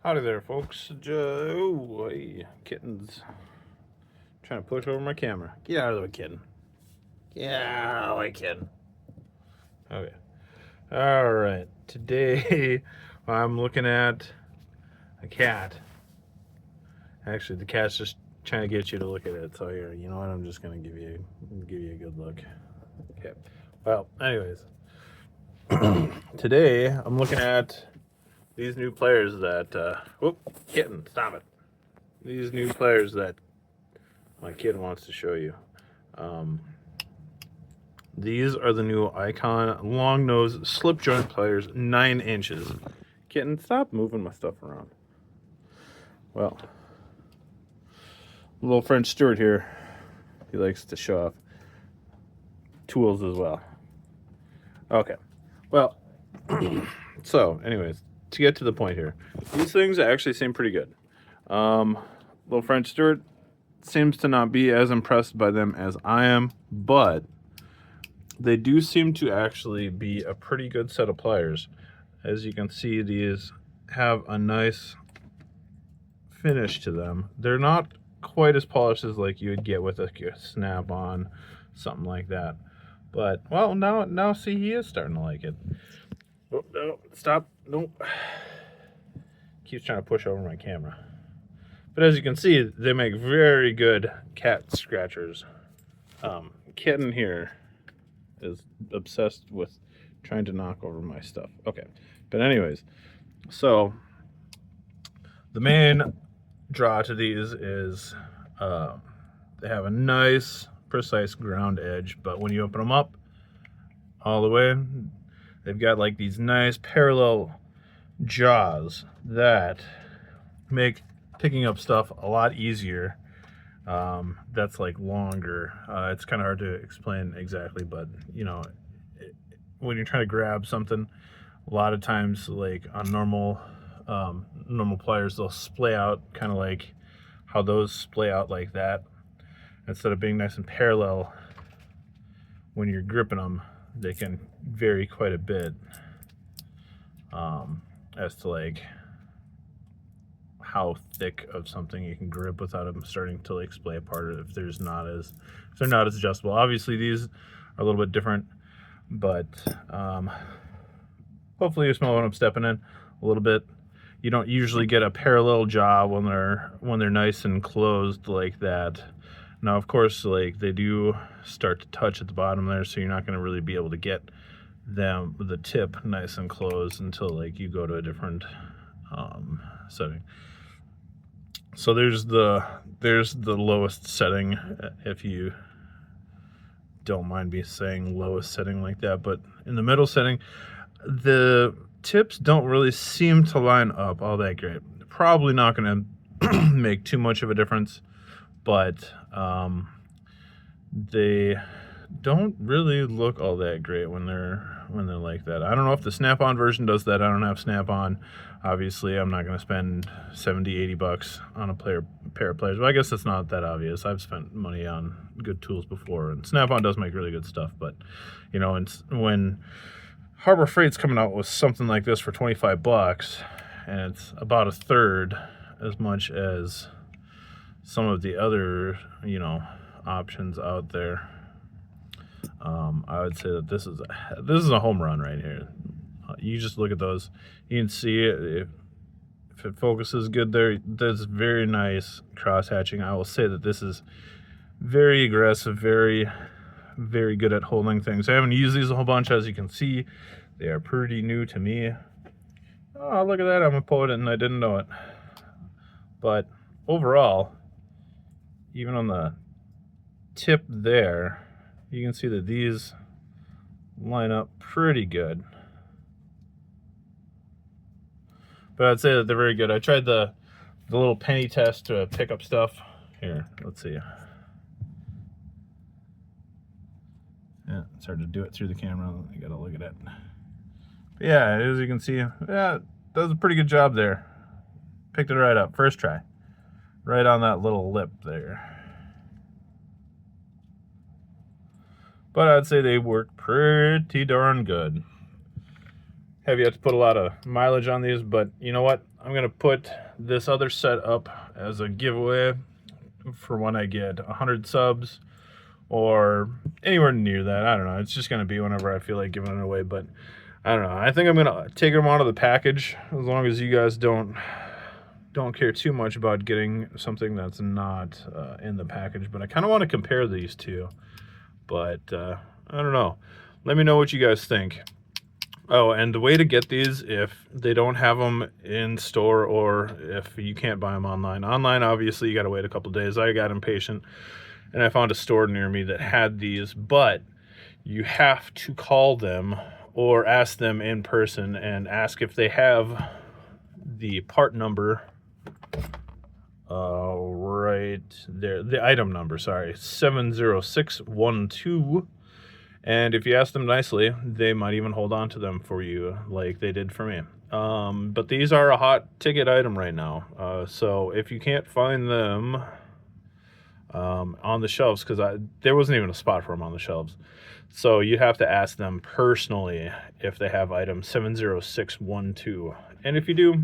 Howdy there, folks. Oh, hey, kittens. Trying to push over my camera. Get out of the way, kitten. Get out of the way, kitten. Okay. All right. Today, I'm looking at a cat. Actually, the cat's just trying to get you to look at it. So here, you know what? I'm just gonna give you a good look. Okay. Well, anyways, today I'm looking at these new players that. Whoop, kitten, stop it. These new players that my kid wants to show you. Um, these are the new Icon long nose slip joint pliers, 9 inches. Kitten, stop moving my stuff around. Well, little French Stewart here, he likes to show off tools as well. Okay, well, so anyways, to get to the point here, these things actually seem pretty good. Little French Stewart seems to not be as impressed by them as I am, but they do seem to actually be a pretty good set of pliers. As you can see, these have a nice finish to them. They're not quite as polished as like you would get with a snap-on, something like that. But well, now see, he is starting to like it. Oh, no, stop! Nope. Keeps trying to push over my camera. But as you can see, they make very good cat scratchers. Kitten here is obsessed with trying to knock over my stuff. Okay, but anyways, so the main draw to these is they have a nice, precise ground edge, but when you open them up all the way, they've got like these nice parallel jaws that make picking up stuff a lot easier. That's like longer. It's kind of hard to explain exactly, but you know, when you're trying to grab something, a lot of times, like on normal pliers, they'll splay out kind of like how those splay out like that. Instead of being nice and parallel, when you're gripping them, they can vary quite a bit as to like how thick of something you can grip without them starting to like splay apart if they're not as adjustable. Obviously these are a little bit different, but hopefully you smell what I'm stepping in a little bit. You don't usually get a parallel jaw when they're nice and closed like that. Now of course, like, they do start to touch at the bottom there, so you're not going to really be able to get them the tip nice and closed until like you go to a different setting. So there's the lowest setting, if you don't mind me saying lowest setting like that. But in the middle setting, the tips don't really seem to line up all that great. Probably not going to make too much of a difference, but they don't really look all that great when they're like that. I don't know if the snap-on version does that. I don't have snap-on. Obviously, I'm not going to spend $70-80 on a pair of pliers. But I guess it's not that obvious. I've spent money on good tools before, and snap-on does make really good stuff. But you know, when Harbor Freight's coming out with something like this for $25, and it's about a third as much as some of the other, you know, options out there, I would say that this is a home run right here. You just look at those, you can see it. If it focuses good there, there's very nice cross hatching. I will say that this is very aggressive, very, very good at holding things. I haven't used these a whole bunch, as you can see. They are pretty new to me. Oh, look at that, I'm a poet and I didn't know it. But overall, even on the tip there, you can see that these line up pretty good. But I'd say that they're very good. I tried the little penny test to pick up stuff. Here, let's see. Yeah, it's hard to do it through the camera. You gotta look at it. But yeah, as you can see, yeah, it does a pretty good job there. Picked it right up, first try. Right on that little lip there. But I'd say they work pretty darn good. have yet to put a lot of mileage on these, but you know what? I'm going to put this other set up as a giveaway for when I get 100 subs or anywhere near that. I don't know. It's just going to be whenever I feel like giving it away, but I don't know. I think I'm going to take them out of the package as long as you guys don't care too much about getting something that's not in the package, but I kind of want to compare these two, but I don't know. Let me know what you guys think. Oh, and the way to get these, if they don't have them in store or if you can't buy them online. Online, obviously, you got to wait a couple days. I got impatient, and I found a store near me that had these, but you have to call them or ask them in person and ask if they have the part number right there. The item number, sorry, 70612. And if you ask them nicely, they might even hold on to them for you like they did for me. But these are a hot ticket item right now. So if you can't find them on the shelves, because there wasn't even a spot for them on the shelves. So you have to ask them personally if they have item 70612. And if you do,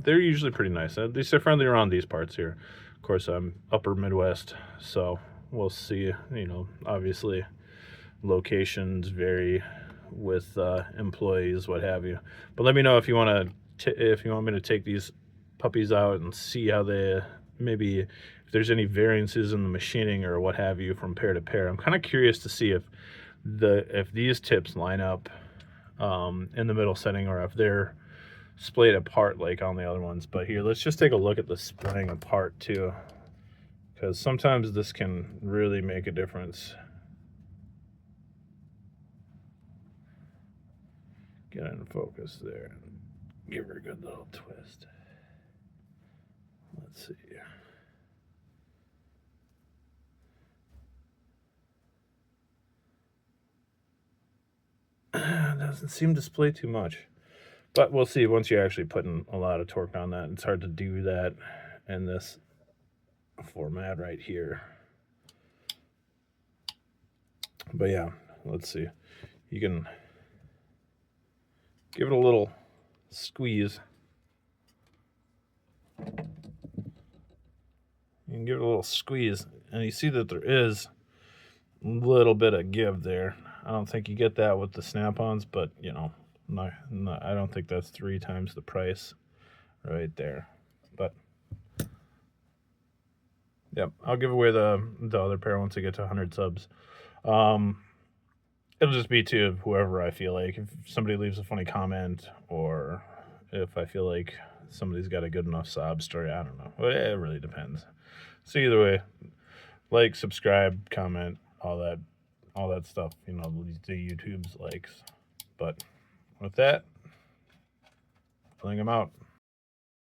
they're usually pretty nice. At least they're friendly around these parts here. Of course, I'm upper Midwest, so we'll see. You know, obviously locations vary with employees, what have you. But let me know if you want me to take these puppies out and see how they, maybe if there's any variances in the machining or what have you from pair to pair. I'm kind of curious to see if these tips line up in the middle setting or if they're splayed apart like on the other ones. But here, let's just take a look at the splaying apart too, because sometimes this can really make a difference. Get in focus there. Give her a good little twist. Let's see. Doesn't seem to splay too much. But we'll see once you're actually putting a lot of torque on that. It's hard to do that in this format right here. But yeah, let's see. You can give it a little squeeze. You can give it a little squeeze, and you see that there is a little bit of give there. I don't think you get that with the snap-ons, but you know, I don't think that's 3 times the price right there. But yep, I'll give away the other pair once I get to 100 subs. It'll just be to whoever I feel like. If somebody leaves a funny comment, or if I feel like somebody's got a good enough sob story, I don't know. It really depends. So either way, like, subscribe, comment, all that stuff, you know, the YouTube's likes. But with that, I think I'm out.